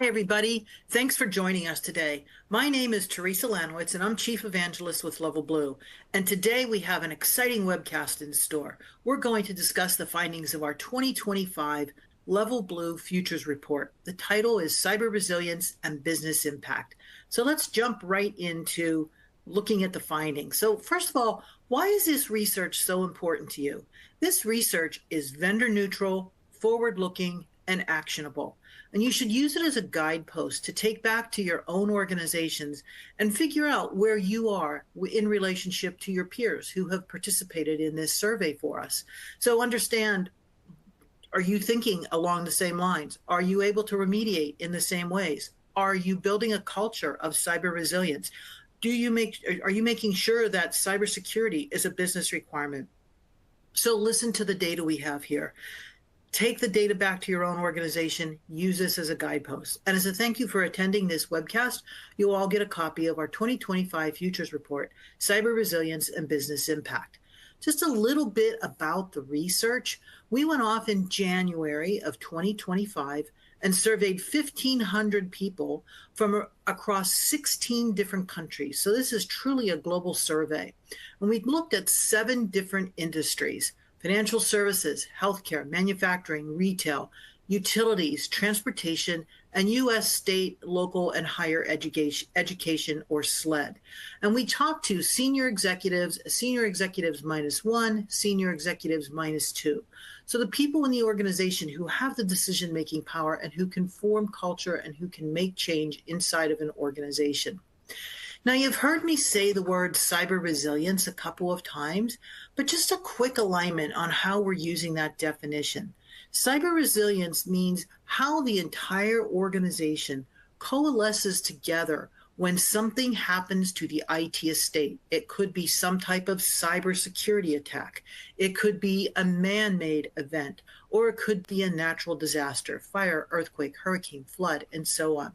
Hi, everybody. Thanks for joining us today. My name is Teresa Lanowitz, and I'm Chief Evangelist with LevelBlue. And today we have an exciting webcast in store. We're going to discuss the findings of our 2025 LevelBlue Futures Report. The title is Cyber Resilience and Business Impact. So let's jump right into looking at the findings. So first of all, why is this research so important to you? This research is vendor neutral, forward-looking, and actionable. And you should use it as a guidepost to take back to your own organizations and figure out where you are in relationship to your peers who have participated in this survey for us. So understand, are you thinking along the same lines? Are you able to remediate in the same ways? Are you building a culture of cyber resilience? Are you making sure that cybersecurity is a business requirement? So listen to the data we have here. Take the data back to your own organization, use this as a guidepost. And as a thank you for attending this webcast, you'll all get a copy of our 2025 Futures Report, Cyber Resilience and Business Impact. Just a little bit about the research. We went off in January of 2025 and surveyed 1,500 people from across 16 different countries. So this is truly a global survey. And we looked at 7 different industries: financial services, healthcare, manufacturing, retail, utilities, transportation, and U.S. state, local, and higher education or SLED. And we talked to senior executives -1, senior executives -2. So the people in the organization who have the decision-making power and who can form culture and who can make change inside of an organization. Now, you've heard me say the word cyber resilience a couple of times, but just a quick alignment on how we're using that definition. Cyber resilience means how the entire organization coalesces together when something happens to the IT estate. It could be some type of cybersecurity attack. It could be a man-made event, or it could be a natural disaster, fire, earthquake, hurricane, flood, and so on.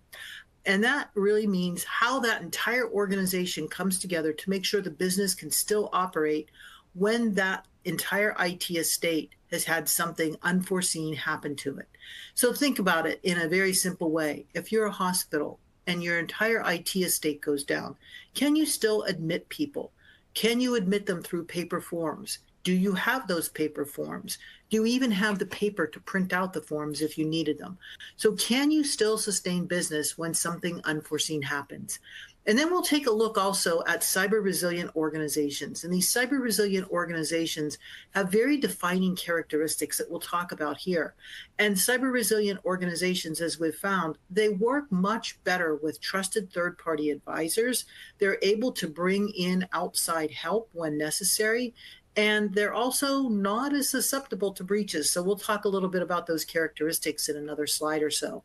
And that really means how that entire organization comes together to make sure the business can still operate when that entire IT estate has had something unforeseen happen to it. So think about it in a very simple way. If you're a hospital and your entire IT estate goes down, can you still admit people? Can you admit them through paper forms? Do you have those paper forms? Do you even have the paper to print out the forms if you needed them? So can you still sustain business when something unforeseen happens? And then we'll take a look also at cyber resilient organizations. And these cyber resilient organizations have very defining characteristics that we'll talk about here. And cyber resilient organizations, as we've found, they work much better with trusted third-party advisors. They're able to bring in outside help when necessary. And they're also not as susceptible to breaches. So we'll talk a little bit about those characteristics in another slide or so.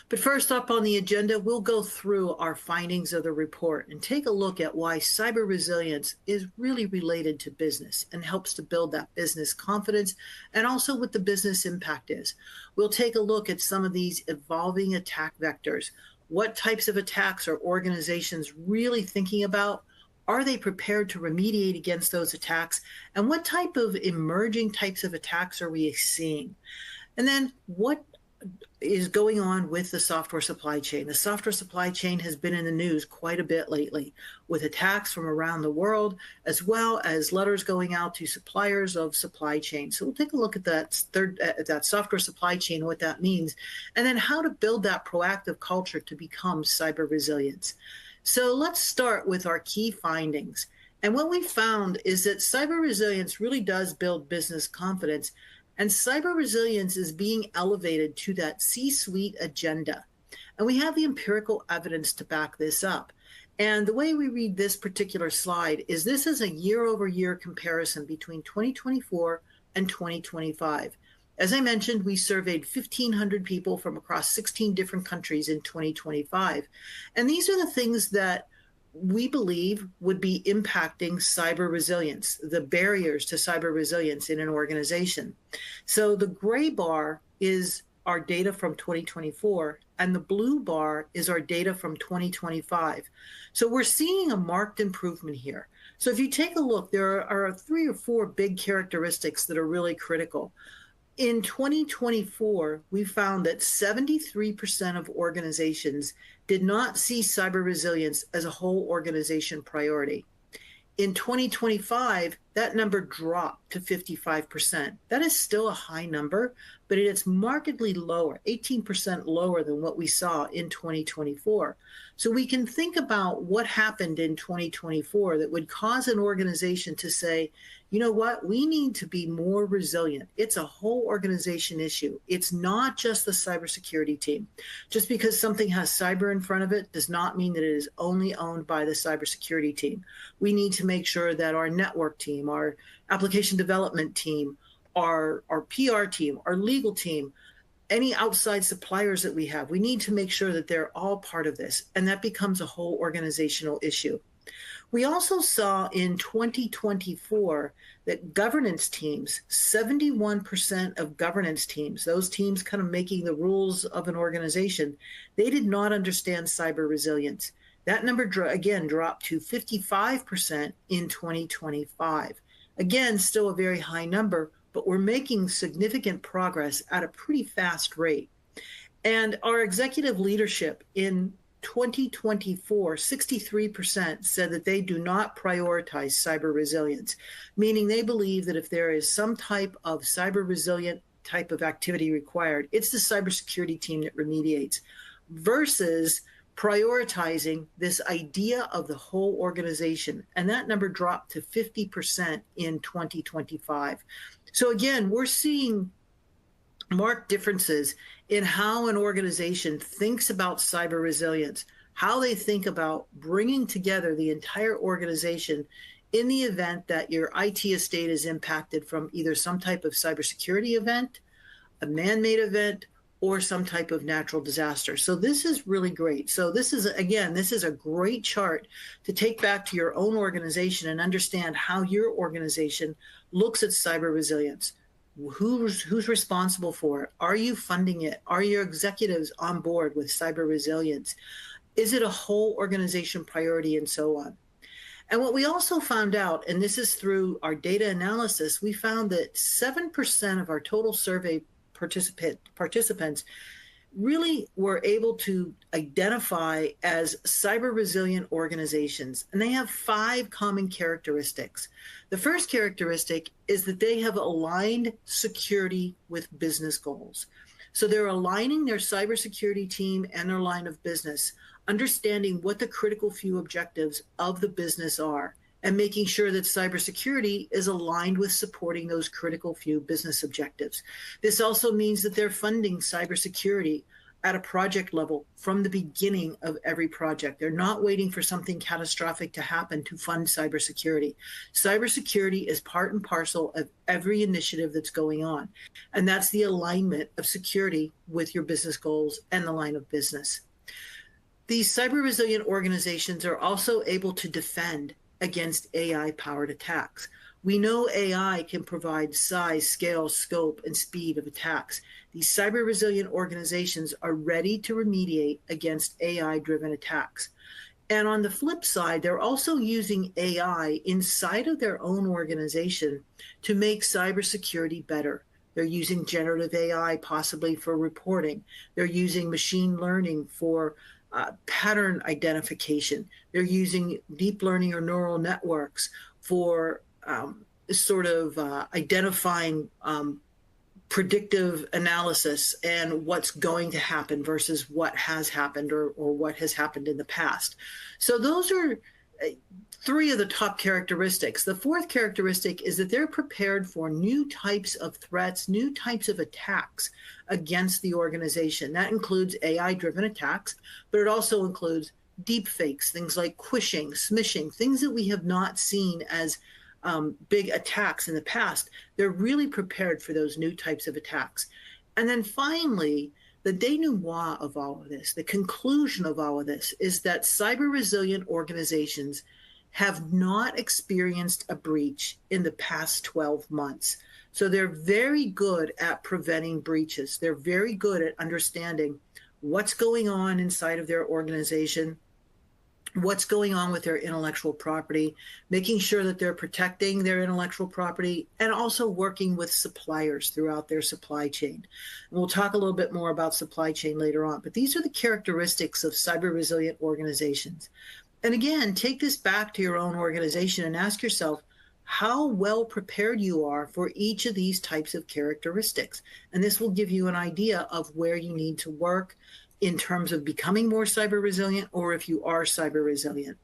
But first up on the agenda, we'll go through our findings of the report and take a look at why cyber resilience is really related to business and helps to build that business confidence, and also what the business impact is. We'll take a look at some of these evolving attack vectors. What types of attacks are organizations really thinking about? Are they prepared to remediate against those attacks? And what type of emerging types of attacks are we seeing? And then what is going on with the software supply chain? The software supply chain has been in the news quite a bit lately, with attacks from around the world, as well as letters going out to suppliers of supply chain. So we'll take a look at that software supply chain, what that means, and then how to build that proactive culture to become cyber resilience. So let's start with our key findings. And what we found is that cyber resilience really does build business confidence, and cyber resilience is being elevated to that C-suite agenda. And we have the empirical evidence to back this up. And the way we read this particular slide is this is a year-over-year comparison between 2024 and 2025. As I mentioned, we surveyed 1,500 people from across 16 different countries in 2025. And these are the things that we believe would be impacting cyber resilience, the barriers to cyber resilience in an organization. So the gray bar is our data from 2024, and the blue bar is our data from 2025. So we're seeing a marked improvement here. So if you take a look, there are 3 or 4 big characteristics that are really critical. In 2024, we found that 73% of organizations did not see cyber resilience as a whole organization priority. In 2025, that number dropped to 55%. That is still a high number, but it's markedly lower, 18% lower than what we saw in 2024. So we can think about what happened in 2024 that would cause an organization to say, you know what, we need to be more resilient. It's a whole organization issue. It's not just the cybersecurity team. Just because something has cyber in front of it does not mean that it is only owned by the cybersecurity team. We need to make sure that our network team, our application development team, our PR team, our legal team, any outside suppliers that we have, we need to make sure that they're all part of this. And that becomes a whole organizational issue. We also saw in 2024 that governance teams, 71% of governance teams, those teams kind of making the rules of an organization, they did not understand cyber resilience. That number, again, dropped to 55% in 2025. Again, still a very high number, but we're making significant progress at a pretty fast rate. And our executive leadership in 2024, 63% said that they do not prioritize cyber resilience, meaning they believe that if there is some type of cyber resilient type of activity required, it's the cybersecurity team that remediates, versus prioritizing this idea of the whole organization. And that number dropped to 50% in 2025. So again, we're seeing marked differences in how an organization thinks about cyber resilience, how they think about bringing together the entire organization in the event that your IT estate is impacted from either some type of cybersecurity event, a man-made event, or some type of natural disaster. So this is really great. So this is, again, this is a great chart to take back to your own organization and understand how your organization looks at cyber resilience. Who's responsible for it? Are you funding it? Are your executives on board with cyber resilience? Is it a whole organization priority, and so on? And what we also found out, and this is through our data analysis, we found that 7% of our total survey participants really were able to identify as cyber resilient organizations. And they have 5 common characteristics. The first characteristic is that they have aligned security with business goals. So they're aligning their cybersecurity team and their line of business, understanding what the critical few objectives of the business are, and making sure that cybersecurity is aligned with supporting those critical few business objectives. This also means that they're funding cybersecurity at a project level from the beginning of every project. They're not waiting for something catastrophic to happen to fund cybersecurity. Cybersecurity is part and parcel of every initiative that's going on. And that's the alignment of security with your business goals and the line of business. These cyber resilient organizations are also able to defend against AI-powered attacks. We know AI can provide size, scale, scope, and speed of attacks. These cyber resilient organizations are ready to remediate against AI-driven attacks. And on the flip side, they're also using AI inside of their own organization to make cybersecurity better. They're using generative AI possibly for reporting. They're using machine learning for pattern identification. They're using deep learning or neural networks for identifying predictive analysis and what's going to happen versus what has happened or what has happened in the past. So those are 3 of the top characteristics. The 4th characteristic is that they're prepared for new types of threats, new types of attacks against the organization. That includes AI-driven attacks, but it also includes deepfakes, things like phishing, smishing, things that we have not seen as big attacks in the past. They're really prepared for those new types of attacks. And then finally, the denouement of all of this, the conclusion of all of this, is that cyber resilient organizations have not experienced a breach in the past 12 months. So they're very good at preventing breaches. They're very good at understanding what's going on inside of their organization, what's going on with their intellectual property, making sure that they're protecting their intellectual property, and also working with suppliers throughout their supply chain. And we'll talk a little bit more about supply chain later on, but these are the characteristics of cyber resilient organizations. And again, take this back to your own organization and ask yourself how well prepared you are for each of these types of characteristics. And this will give you an idea of where you need to work in terms of becoming more cyber resilient, or if you are cyber resilient.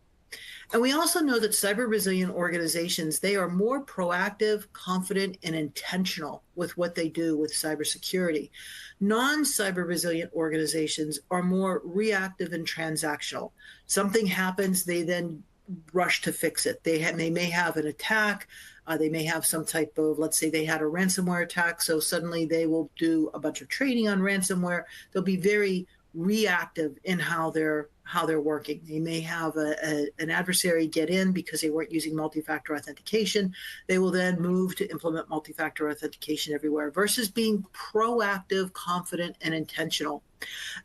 And we also know that cyber resilient organizations, they are more proactive, confident, and intentional with what they do with cybersecurity. Non-cyber resilient organizations are more reactive and transactional. Something happens, they then rush to fix it. They may have an attack. They may have some type of, let's say they had a ransomware attack, so suddenly they will do a bunch of training on ransomware. They'll be very reactive in how they're working. They may have an adversary get in because they weren't using multi-factor authentication. They will then move to implement multi-factor authentication everywhere versus being proactive, confident, and intentional.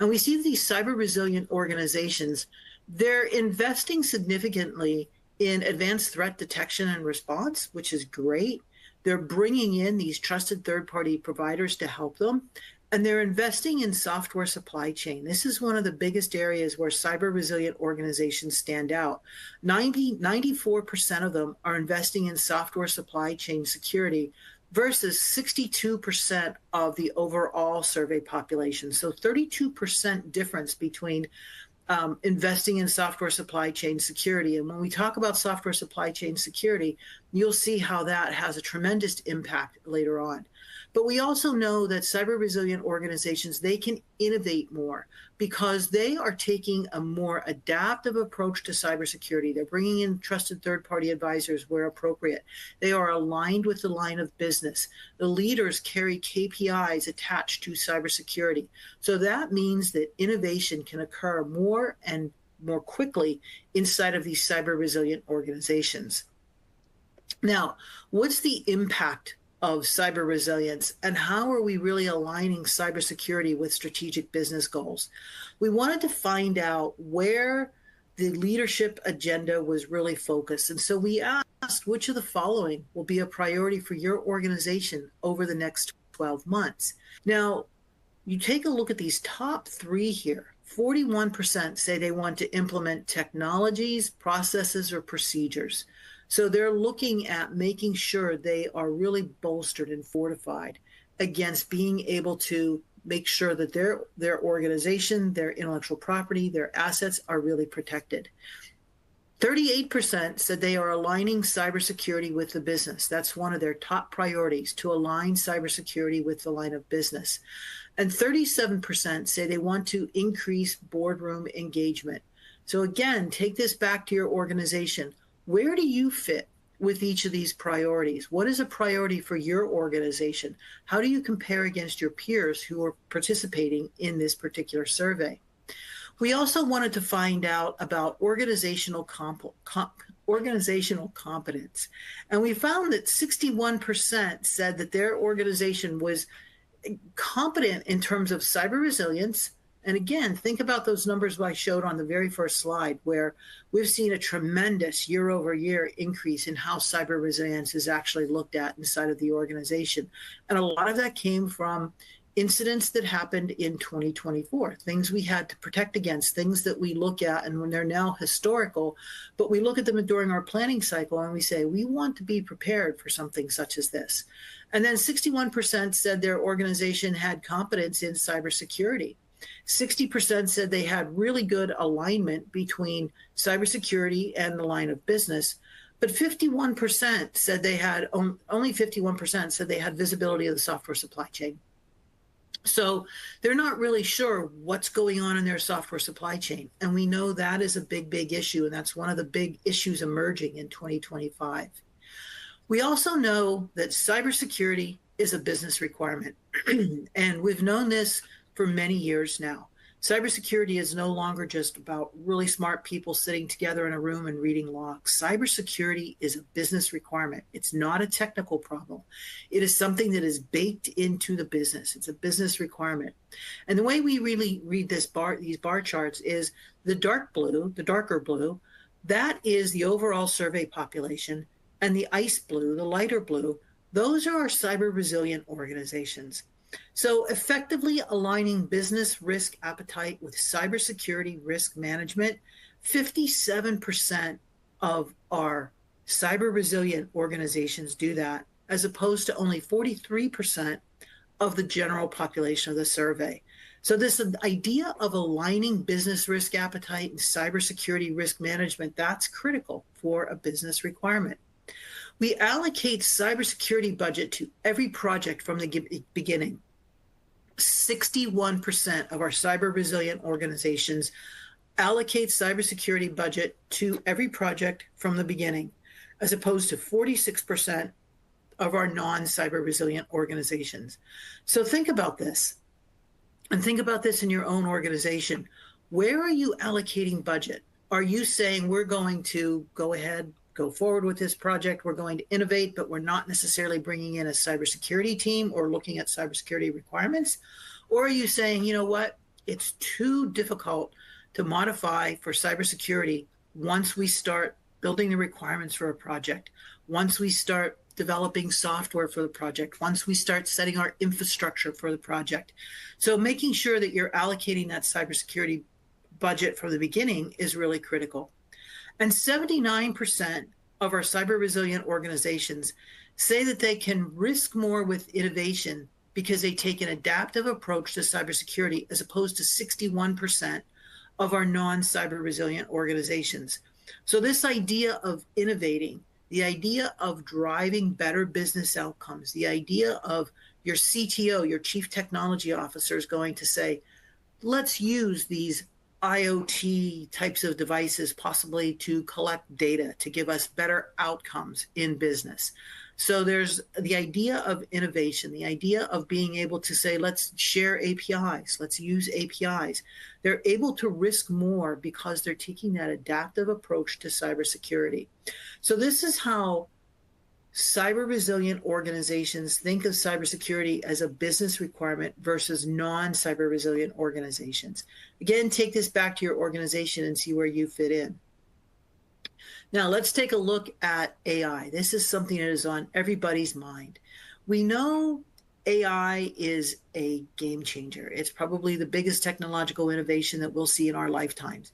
And we see these cyber resilient organizations, they're investing significantly in advanced threat detection and response, which is great. They're bringing in these trusted third-party providers to help them. And they're investing in software supply chain. This is one of the biggest areas where cyber resilient organizations stand out. 94% of them are investing in software supply chain security versus 62% of the overall survey population. So 32% difference between investing in software supply chain security. And when we talk about software supply chain security, you'll see how that has a tremendous impact later on. But we also know that cyber resilient organizations, they can innovate more because they are taking a more adaptive approach to cybersecurity. They're bringing in trusted third-party advisors where appropriate. They are aligned with the line of business. The leaders carry KPIs attached to cybersecurity. So that means that innovation can occur more and more quickly inside of these cyber resilient organizations. Now, what's the impact of cyber resilience, and how are we really aligning cybersecurity with strategic business goals? We wanted to find out where the leadership agenda was really focused. And so we asked, which of the following will be a priority for your organization over the next 12 months? Now, you take a look at these top three here. 41% say they want to implement technologies, processes, or procedures. So they're looking at making sure they are really bolstered and fortified against being able to make sure that their organization, their intellectual property, their assets are really protected. 38% said they are aligning cybersecurity with the business. That's one of their top priorities, to align cybersecurity with the line of business. And 37% say they want to increase boardroom engagement. So again, take this back to your organization. Where do you fit with each of these priorities? What is a priority for your organization? How do you compare against your peers who are participating in this particular survey? We also wanted to find out about organizational competence. And we found that 61% said that their organization was competent in terms of cyber resilience. And again, think about those numbers I showed on the very first slide, where we've seen a tremendous year-over-year increase in how cyber resilience is actually looked at inside of the organization. And a lot of that came from incidents that happened in 2024, things we had to protect against, things that we look at and when they're now historical, but we look at them during our planning cycle and we say, we want to be prepared for something such as this. And then 61% said their organization had competence in cybersecurity. 60% said they had really good alignment between cybersecurity and the line of business, but 51% said they had, only 51% said they had visibility of the software supply chain. So they're not really sure what's going on in their software supply chain. And we know that is a big, big issue. And that's one of the big issues emerging in 2025. We also know that cybersecurity is a business requirement. And we've known this for many years now. Cybersecurity is no longer just about really smart people sitting together in a room and reading logs. Cybersecurity is a business requirement. It's not a technical problem. It is something that is baked into the business. It's a business requirement. And the way we really read these bar charts is the darker blue, that is the overall survey population, and the ice blue, the lighter blue, those are our cyber resilient organizations. So effectively aligning business risk appetite with cybersecurity risk management, 57% of our cyber resilient organizations do that, as opposed to only 43% of the general population of the survey. So this idea of aligning business risk appetite and cybersecurity risk management, that's critical for a business requirement. We allocate cybersecurity budget to every project from the beginning. 61% of our cyber resilient organizations allocate cybersecurity budget to every project from the beginning, as opposed to 46% of our non-cyber resilient organizations. So think about this, and think about this in your own organization. Where are you allocating budget? Are you saying we're going to go ahead, go forward with this project, we're going to innovate, but we're not necessarily bringing in a cybersecurity team or looking at cybersecurity requirements? Or are you saying, you know what, it's too difficult to modify for cybersecurity once we start building the requirements for a project, once we start developing software for the project, once we start setting our infrastructure for the project? So making sure that you're allocating that cybersecurity budget from the beginning is really critical. And 79% of our cyber resilient organizations say that they can risk more with innovation because they take an adaptive approach to cybersecurity, as opposed to 61% of our non-cyber resilient organizations. So this idea of innovating, the idea of driving better business outcomes, the idea of your CTO, your chief technology officer, is going to say, let's use these IoT types of devices possibly to collect data to give us better outcomes in business. So there's the idea of innovation, the idea of being able to say, let's share APIs, let's use APIs. They're able to risk more because they're taking that adaptive approach to cybersecurity. So this is how cyber resilient organizations think of cybersecurity as a business requirement versus non-cyber resilient organizations. Again, take this back to your organization and see where you fit in. Now, let's take a look at AI. This is something that is on everybody's mind. We know AI is a game changer. It's probably the biggest technological innovation that we'll see in our lifetimes.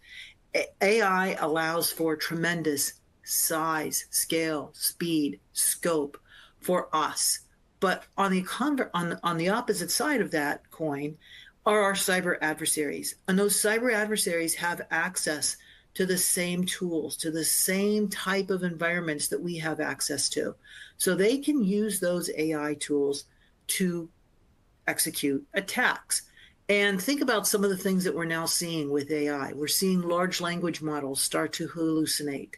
AI allows for tremendous size, scale, speed, scope for us. But on the opposite side of that coin are our cyber adversaries. And those cyber adversaries have access to the same tools, to the same type of environments that we have access to. So they can use those AI tools to execute attacks. And think about some of the things that we're now seeing with AI. We're seeing large language models start to hallucinate.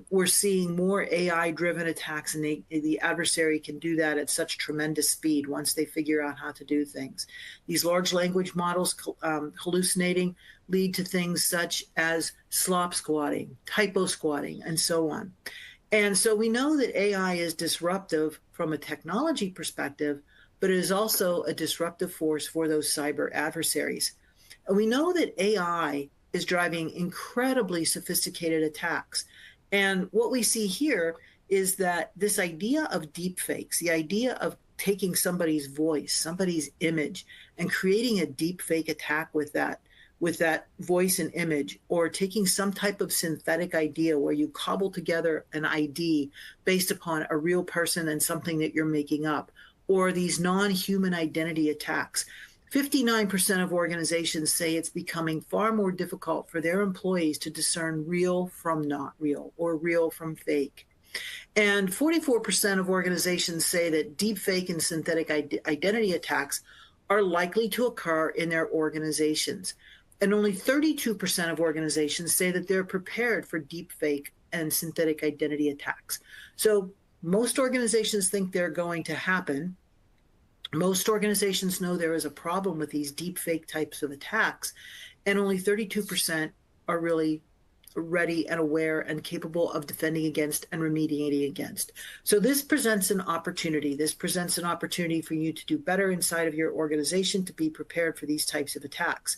We're seeing more AI-driven attacks, and the adversary can do that at such tremendous speed once they figure out how to do things. These large language models hallucinating lead to things such as slop squatting, typo squatting, and so on. And so we know that AI is disruptive from a technology perspective, but it is also a disruptive force for those cyber adversaries. And we know that AI is driving incredibly sophisticated attacks. And what we see here is that this idea of deepfakes, the idea of taking somebody's voice, somebody's image, and creating a deepfake attack with that voice and image, or taking some type of synthetic idea where you cobble together an ID based upon a real person and something that you're making up, or these non-human identity attacks. 59% of organizations say it's becoming far more difficult for their employees to discern real from not real, or real from fake. And 44% of organizations say that deepfake and synthetic identity attacks are likely to occur in their organizations. And only 32% of organizations say that they're prepared for deepfake and synthetic identity attacks. So most organizations think they're going to happen. Most organizations know there is a problem with these deepfake types of attacks, and only 32% are really ready and aware and capable of defending against and remediating against. So this presents an opportunity. This presents an opportunity for you to do better inside of your organization to be prepared for these types of attacks.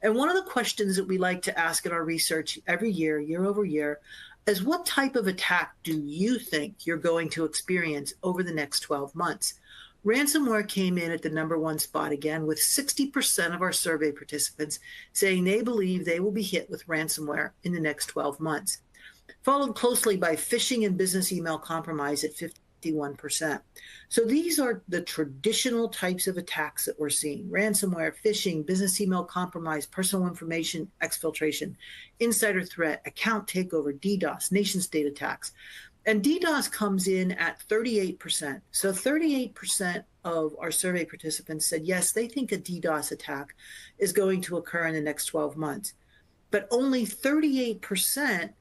And one of the questions that we like to ask in our research every year, year over year, is what type of attack do you think you're going to experience over the next 12 months? Ransomware came in at the #1 spot again, with 60% of our survey participants saying they believe they will be hit with ransomware in the next 12 months, followed closely by phishing and business email compromise at 51%. So these are the traditional types of attacks that we're seeing: ransomware, phishing, business email compromise, personal information exfiltration, insider threat, account takeover, DDoS, nation state attacks. And DDoS comes in at 38%. So 38% of our survey participants said, yes, they think a DDoS attack is going to occur in the next 12 months. But only 38%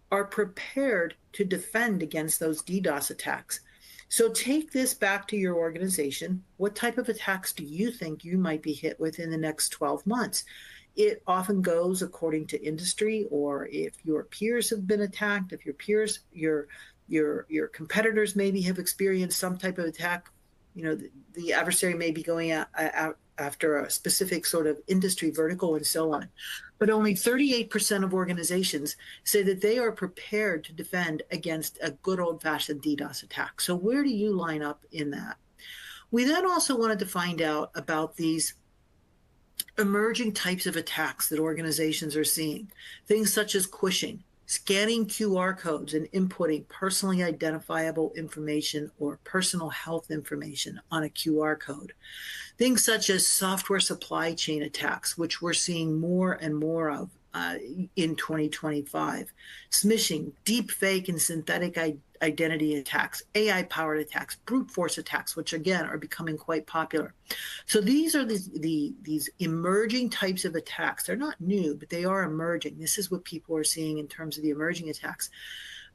are prepared to defend against those DDoS attacks. So take this back to your organization. What type of attacks do you think you might be hit with in the next 12 months? It often goes according to industry, or if your peers have been attacked, if your peers, your competitors maybe have experienced some type of attack. You know, the adversary may be going out after a specific sort of industry vertical and so on. But only 38% of organizations say that they are prepared to defend against a good old-fashioned DDoS attack. So where do you line up in that? We then also wanted to find out about these emerging types of attacks that organizations are seeing. Things such as quishing, scanning QR codes and inputting personally identifiable information or personal health information on a QR code. Things such as software supply chain attacks, which we're seeing more and more of in 2025. Smishing, deepfake and synthetic identity attacks, AI-powered attacks, brute force attacks, which again are becoming quite popular. So these are these emerging types of attacks. They're not new, but they are emerging. This is what people are seeing in terms of the emerging attacks.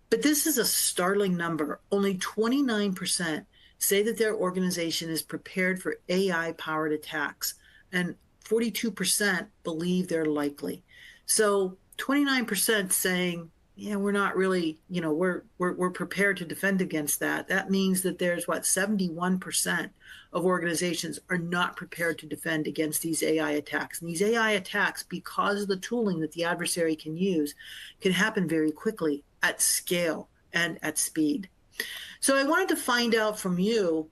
But this is a startling number. Only 29% say that their organization is prepared for AI-powered attacks, and 42% believe they're likely. So 29% saying, yeah, we're not really, you know, we're prepared to defend against that. That means that there's 71% of organizations are not prepared to defend against these AI attacks. And these AI attacks, because of the tooling that the adversary can use, can happen very quickly at scale and at speed. So I wanted to find out from you,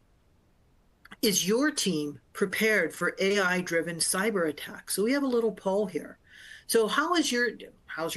is your team prepared for AI-driven cyber attacks? So we have a little poll here. So how's your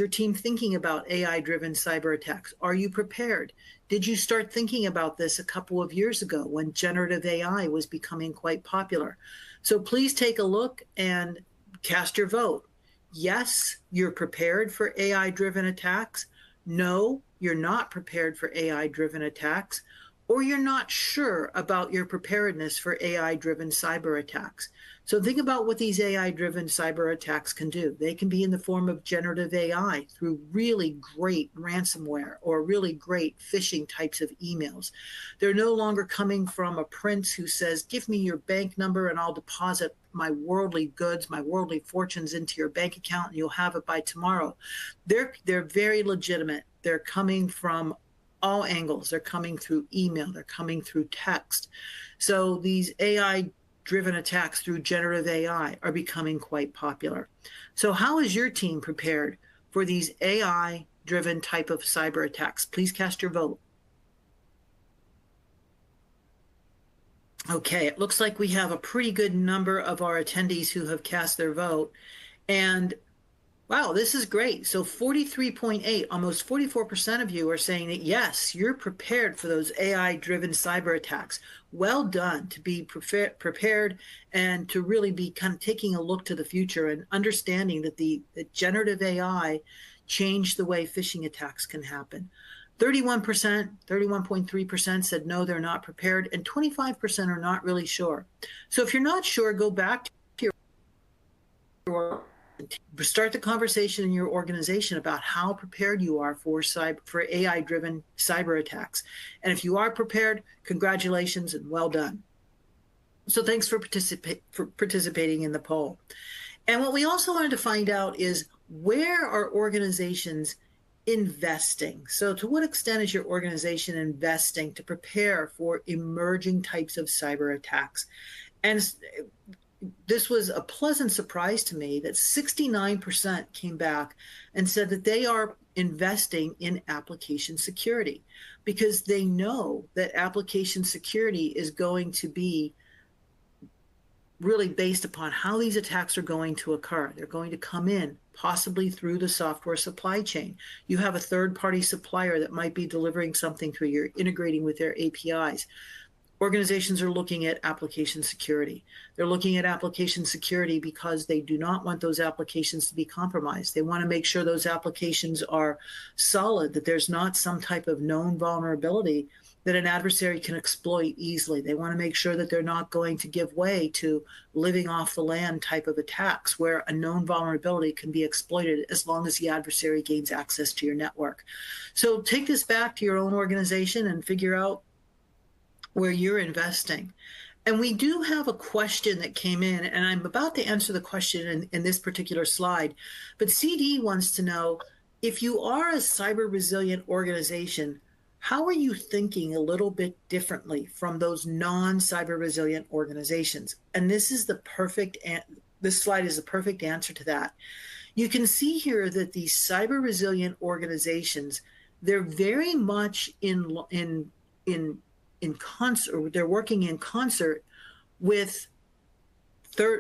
team thinking about AI-driven cyber attacks? Are you prepared? Did you start thinking about this a couple of years ago when generative AI was becoming quite popular? So please take a look and cast your vote. Yes, you're prepared for AI-driven attacks. No, you're not prepared for AI-driven attacks. Or you're not sure about your preparedness for AI-driven cyber attacks. So think about what these AI-driven cyber attacks can do. They can be in the form of generative AI through really great ransomware or really great phishing types of emails. They're no longer coming from a prince who says, give me your bank number and I'll deposit my worldly goods, my worldly fortunes into your bank account and you'll have it by tomorrow. They're very legitimate. They're coming from all angles. They're coming through email. They're coming through text. So these AI-driven attacks through generative AI are becoming quite popular. So how is your team prepared for these AI-driven type of cyber attacks? Please cast your vote. Okay, it looks like we have a pretty good number of our attendees who have cast their vote. And wow, this is great. So 43.8, almost 44% of you are saying that, yes, you're prepared for those AI-driven cyber attacks. Well done to be prepared and to really be kind of taking a look to the future and understanding that the generative AI changed the way phishing attacks can happen. 31%, 31.3% said no, they're not prepared, and 25% are not really sure. So if you're not sure, go back to your start the conversation in your organization about how prepared you are for AI-driven cyber attacks. And if you are prepared, congratulations and well done. So thanks for participating in the poll. And what we also wanted to find out is, where are organizations investing? So to what extent is your organization investing to prepare for emerging types of cyber attacks? And this was a pleasant surprise to me that 69% came back and said that they are investing in application security, because they know that application security is going to be really based upon how these attacks are going to occur. They're going to come in possibly through the software supply chain. You have a third-party supplier that might be delivering something through, you're integrating with their APIs. Organizations are looking at application security. They're looking at application security because they do not want those applications to be compromised. They want to make sure those applications are solid, that there's not some type of known vulnerability that an adversary can exploit easily. They want to make sure that they're not going to give way to living off the land type of attacks, where a known vulnerability can be exploited as long as the adversary gains access to your network. So take this back to your own organization and figure out where you're investing. And we do have a question that came in, and I'm about to answer the question in this particular slide. But CD wants to know, if you are a cyber resilient organization, how are you thinking a little bit differently from those non-cyber resilient organizations? And this is this slide is the perfect answer to that. You can see here that these cyber resilient organizations, they're very much in concert. They're working in concert with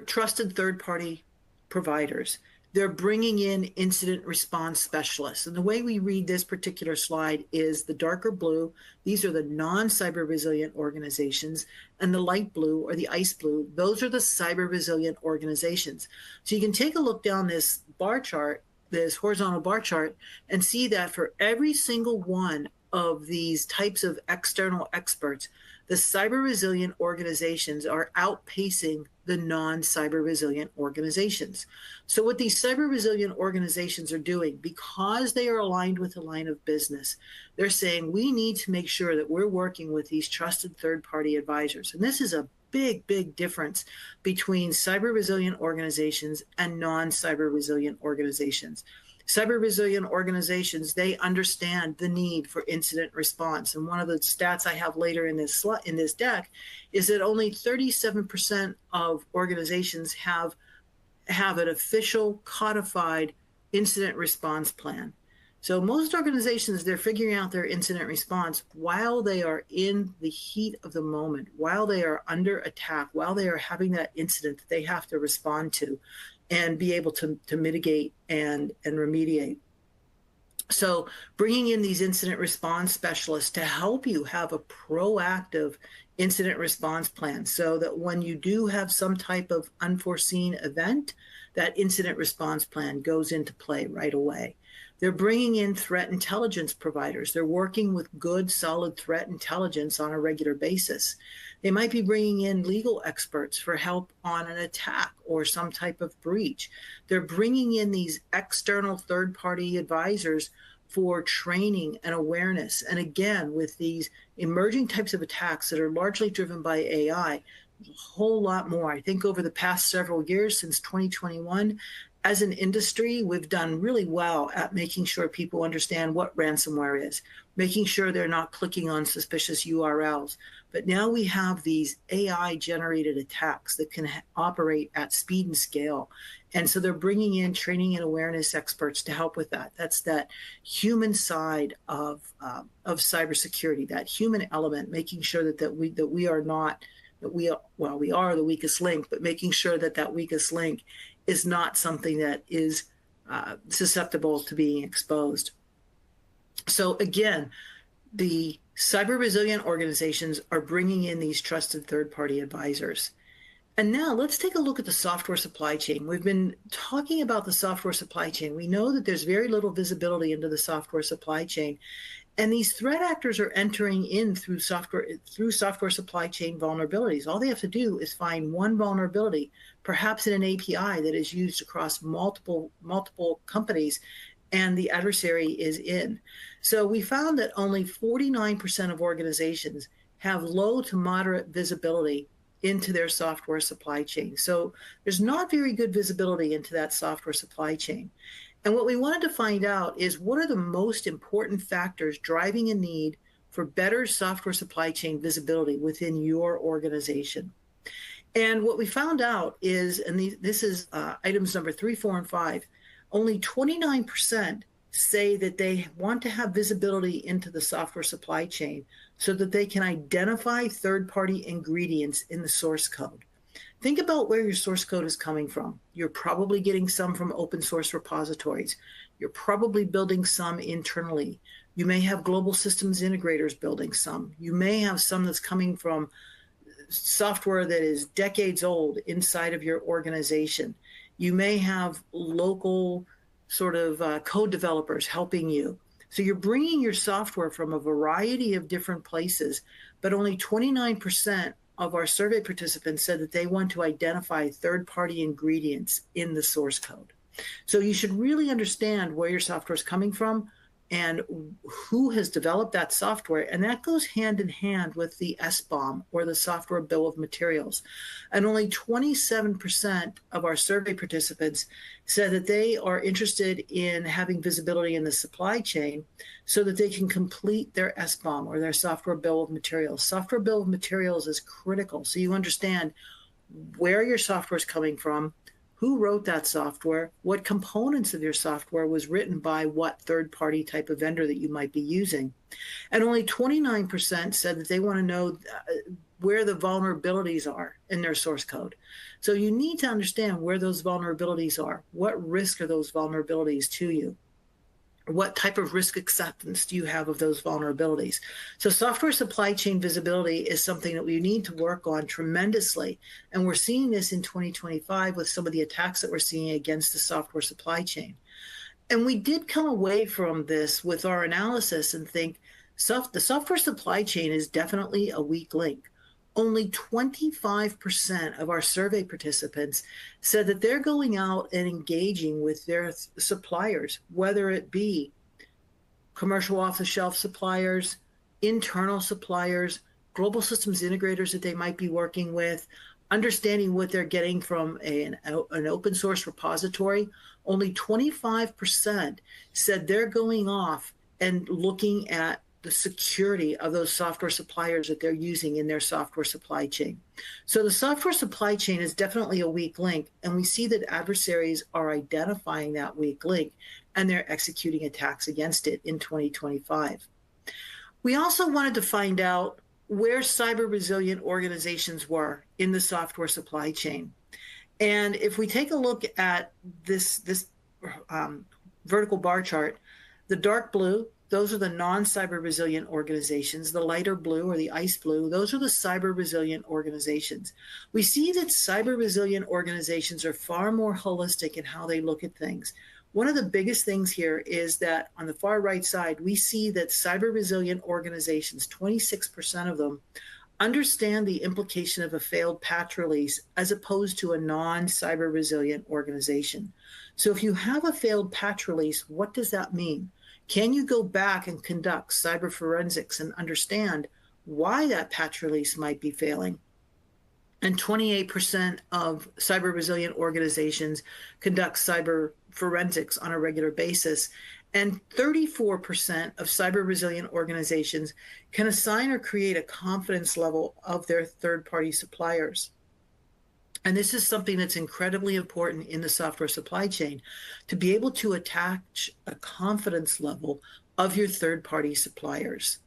trusted third-party providers. They're bringing in incident response specialists. And the way we read this particular slide is the darker blue. These are the non-cyber resilient organizations, and the light blue, or the ice blue, those are the cyber resilient organizations. So you can take a look down this bar chart, this horizontal bar chart, and see that for every single one of these types of external experts, the cyber resilient organizations are outpacing the non-cyber resilient organizations. So what these cyber resilient organizations are doing, because they are aligned with the line of business, they're saying, we need to make sure that we're working with these trusted third-party advisors. And this is a big, big difference between cyber resilient organizations and non-cyber resilient organizations. Cyber resilient organizations, they understand the need for incident response. And one of the stats I have later in this deck is that only 37% of organizations have an official codified incident response plan. So most organizations, they're figuring out their incident response while they are in the heat of the moment, while they are under attack, while they are having that incident that they have to respond to and be able to mitigate and remediate. So bringing in these incident response specialists to help you have a proactive incident response plan, so that when you do have some type of unforeseen event, that incident response plan goes into play right away. They're bringing in threat intelligence providers. They're working with good, solid threat intelligence on a regular basis. They might be bringing in legal experts for help on an attack or some type of breach. They're bringing in these external third-party advisors for training and awareness. And again, with these emerging types of attacks that are largely driven by AI, a whole lot more. I think over the past several years, since 2021, as an industry, we've done really well at making sure people understand what ransomware is, making sure they're not clicking on suspicious URLs. But now we have these AI-generated attacks that can operate at speed and scale. And so they're bringing in training and awareness experts to help with that. That's that human side of cybersecurity, that human element, making sure that we are not, we are the weakest link, but making sure that that weakest link is not something that is susceptible to being exposed. So again, the cyber resilient organizations are bringing in these trusted third-party advisors. And now let's take a look at the software supply chain. We've been talking about the software supply chain. We know that there's very little visibility into the software supply chain. And these threat actors are entering in through software supply chain vulnerabilities. All they have to do is find one vulnerability, perhaps in an API that is used across multiple companies, and the adversary is in. So we found that only 49% of organizations have low to moderate visibility into their software supply chain. So there's not very good visibility into that software supply chain. And what we wanted to find out is what are the most important factors driving a need for better software supply chain visibility within your organization. And what we found out is, and this is items number 3, 4, and 5, only 29% say that they want to have visibility into the software supply chain so that they can identify third-party ingredients in the source code. Think about where your source code is coming from. You're probably getting some from open source repositories. You're probably building some internally. You may have global systems integrators building some. You may have some that's coming from software that is decades old inside of your organization. You may have local sort of code developers helping you. So you're bringing your software from a variety of different places, but only 29% of our survey participants said that they want to identify third-party ingredients in the source code. So you should really understand where your software is coming from and who has developed that software. And that goes hand in hand with the SBOM, or the software bill of materials. And only 27% of our survey participants said that they are interested in having visibility in the supply chain so that they can complete their SBOM, or their software bill of materials. Software bill of materials is critical, so you understand where your software is coming from, who wrote that software, what components of your software was written by what third-party type of vendor that you might be using. And only 29% said that they want to know where the vulnerabilities are in their source code. So you need to understand where those vulnerabilities are. What risk are those vulnerabilities to you? What type of risk acceptance do you have of those vulnerabilities? So software supply chain visibility is something that we need to work on tremendously. And we're seeing this in 2025 with some of the attacks that we're seeing against the software supply chain. And we did come away from this with our analysis and think the software supply chain is definitely a weak link. Only 25% of our survey participants said that they're going out and engaging with their suppliers, whether it be commercial off-the-shelf suppliers, internal suppliers, global systems integrators that they might be working with, understanding what they're getting from an open source repository. Only 25% said they're going off and looking at the security of those software suppliers that they're using in their software supply chain. So the software supply chain is definitely a weak link, and we see that adversaries are identifying that weak link and they're executing attacks against it in 2025. We also wanted to find out where cyber resilient organizations were in the software supply chain. And if we take a look at this vertical bar chart, the dark blue, those are the non-cyber resilient organizations. The lighter blue, or the ice blue, those are the cyber resilient organizations. We see that cyber resilient organizations are far more holistic in how they look at things. One of the biggest things here is that on the far right side, we see that cyber resilient organizations, 26% of them, understand the implication of a failed patch release as opposed to a non-cyber resilient organization. So if you have a failed patch release, what does that mean? Can you go back and conduct cyber forensics and understand why that patch release might be failing? And 28% of cyber resilient organizations conduct cyber forensics on a regular basis. And 34% of cyber resilient organizations can assign or create a confidence level of their third-party suppliers. And this is something that's incredibly important in the software supply chain, to be able to attach a confidence level of your third-party suppliers.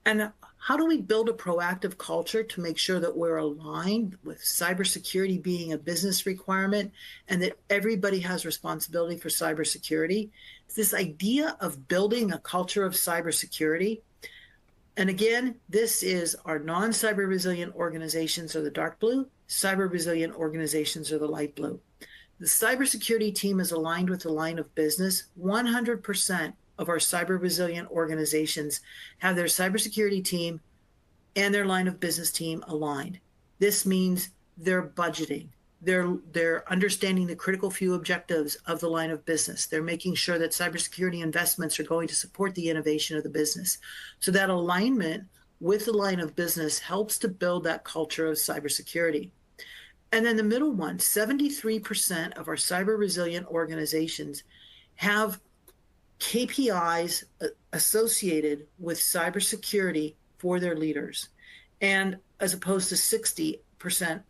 And how do we build a proactive culture to make sure that we're aligned with cybersecurity being a business requirement and that everybody has responsibility for cybersecurity? It's this idea of building a culture of cybersecurity. And again, this is our non-cyber resilient organizations are the dark blue, cyber resilient organizations are the light blue. The cybersecurity team is aligned with the line of business. 100% of our cyber resilient organizations have their cybersecurity team and their line of business team aligned. This means they're budgeting. They're understanding the critical few objectives of the line of business. They're making sure that cybersecurity investments are going to support the innovation of the business. So that alignment with the line of business helps to build that culture of cybersecurity. And then the middle one, 73% of our cyber resilient organizations have KPIs associated with cybersecurity for their leaders, and as opposed to 60%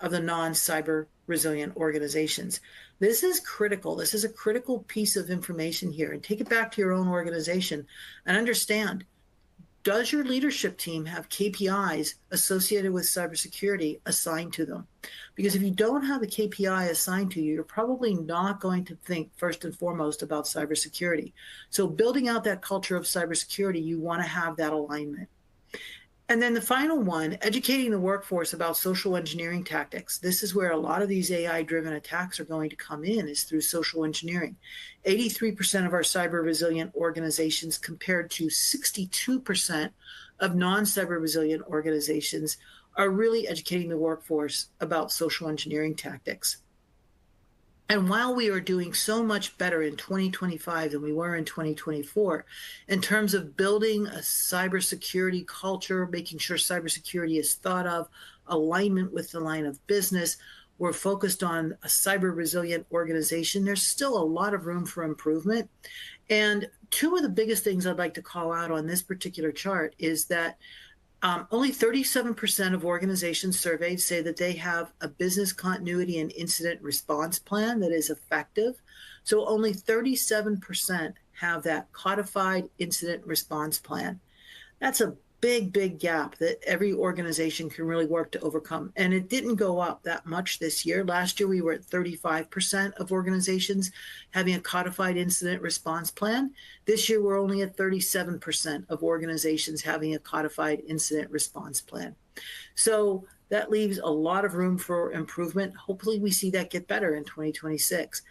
of the non-cyber resilient organizations. This is critical. This is a critical piece of information here, and take it back to your own organization and understand, does your leadership team have KPIs associated with cybersecurity assigned to them? Because if you don't have the KPI assigned to you, you're probably not going to think first and foremost about cybersecurity. So building out that culture of cybersecurity, you want to have that alignment. And then the final one, educating the workforce about social engineering tactics. This is where a lot of these AI-driven attacks are going to come in, is through social engineering. 83% of our cyber resilient organizations, compared to 62% of non-cyber resilient organizations, are really educating the workforce about social engineering tactics. And while we are doing so much better in 2025 than we were in 2024, in terms of building a cybersecurity culture, making sure cybersecurity is thought of, alignment with the line of business, we're focused on a cyber resilient organization, there's still a lot of room for improvement. And two of the biggest things I'd like to call out on this particular chart is that only 37% of organizations surveyed say that they have a business continuity and incident response plan that is effective. So only 37% have that codified incident response plan. That's a big, big gap that every organization can really work to overcome. And it didn't go up that much this year. Last year, we were at 35% of organizations having a codified incident response plan. This year, we're only at 37% of organizations having a codified incident response plan. So that leaves a lot of room for improvement. Hopefully, we see that get better in 2026.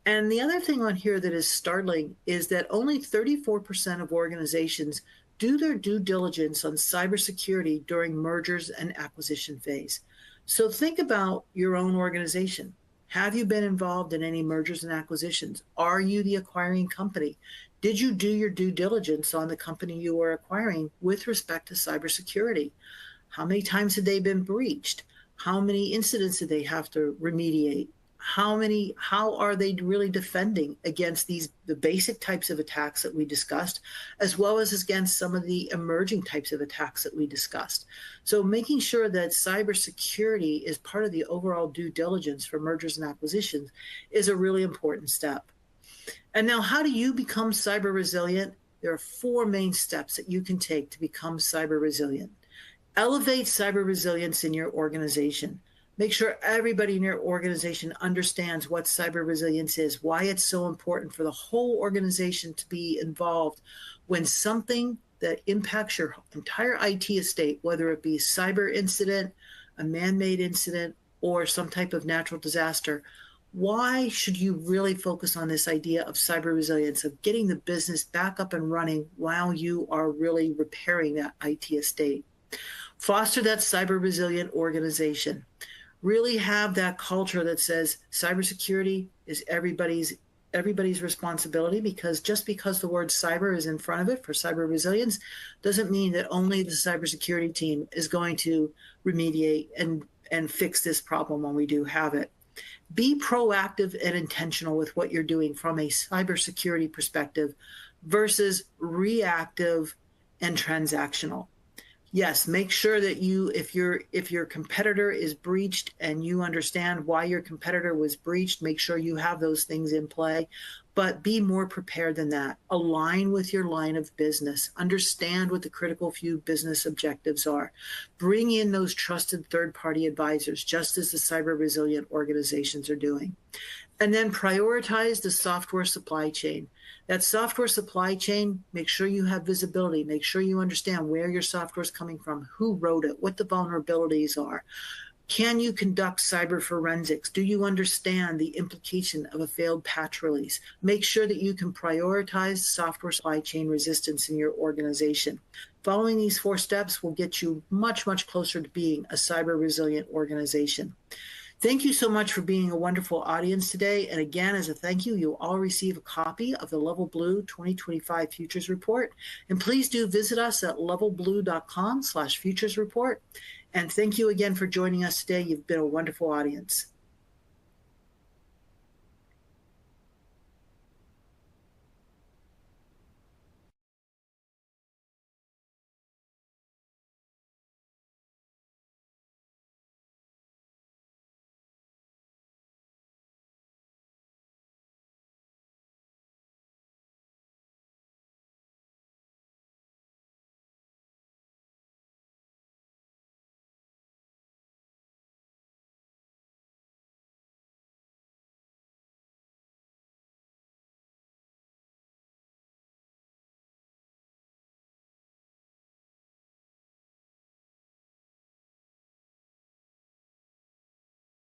And the other thing on here that is startling is that only 34% of organizations do their due diligence on cybersecurity during mergers and acquisition phase. So think about your own organization. Have you been involved in any mergers and acquisitions? Are you the acquiring company? Did you do your due diligence on the company you were acquiring with respect to cybersecurity? How many times have they been breached? How many incidents did they have to remediate? How are they really defending against the basic types of attacks that we discussed, as well as against some of the emerging types of attacks that we discussed? So making sure that cybersecurity is part of the overall due diligence for mergers and acquisitions is a really important step. And now, how do you become cyber resilient? There are 4 main steps that you can take to become cyber resilient. Elevate cyber resilience in your organization. Make sure everybody in your organization understands what cyber resilience is, why it's so important for the whole organization to be involved when something that impacts your entire IT estate, whether it be a cyber incident, a man-made incident, or some type of natural disaster. Why should you really focus on this idea of cyber resilience, of getting the business back up and running while you are really repairing that IT estate? Foster that cyber resilient organization. Really have that culture that says cybersecurity is everybody's responsibility, because just because the word cyber is in front of it for cyber resilience doesn't mean that only the cybersecurity team is going to remediate and fix this problem when we do have it. Be proactive and intentional with what you're doing from a cybersecurity perspective versus reactive and transactional. Yes, make sure that if your competitor is breached and you understand why your competitor was breached, make sure you have those things in play, but be more prepared than that. Align with your line of business. Understand what the critical few business objectives are. Bring in those trusted third-party advisors, just as the cyber resilient organizations are doing. And then prioritize the software supply chain. That software supply chain, make sure you have visibility. Make sure you understand where your software is coming from, who wrote it, what the vulnerabilities are. Can you conduct cyber forensics? Do you understand the implication of a failed patch release? Make sure that you can prioritize software supply chain resistance in your organization. Following these 4 steps will get you much, much closer to being a cyber resilient organization. Thank you so much for being a wonderful audience today. And again, as a thank you, you'll all receive a copy of the LevelBlue 2025 Futures Report. And please do visit us at levelblue.com/futures report. And thank you again for joining us today. You've been a wonderful audience.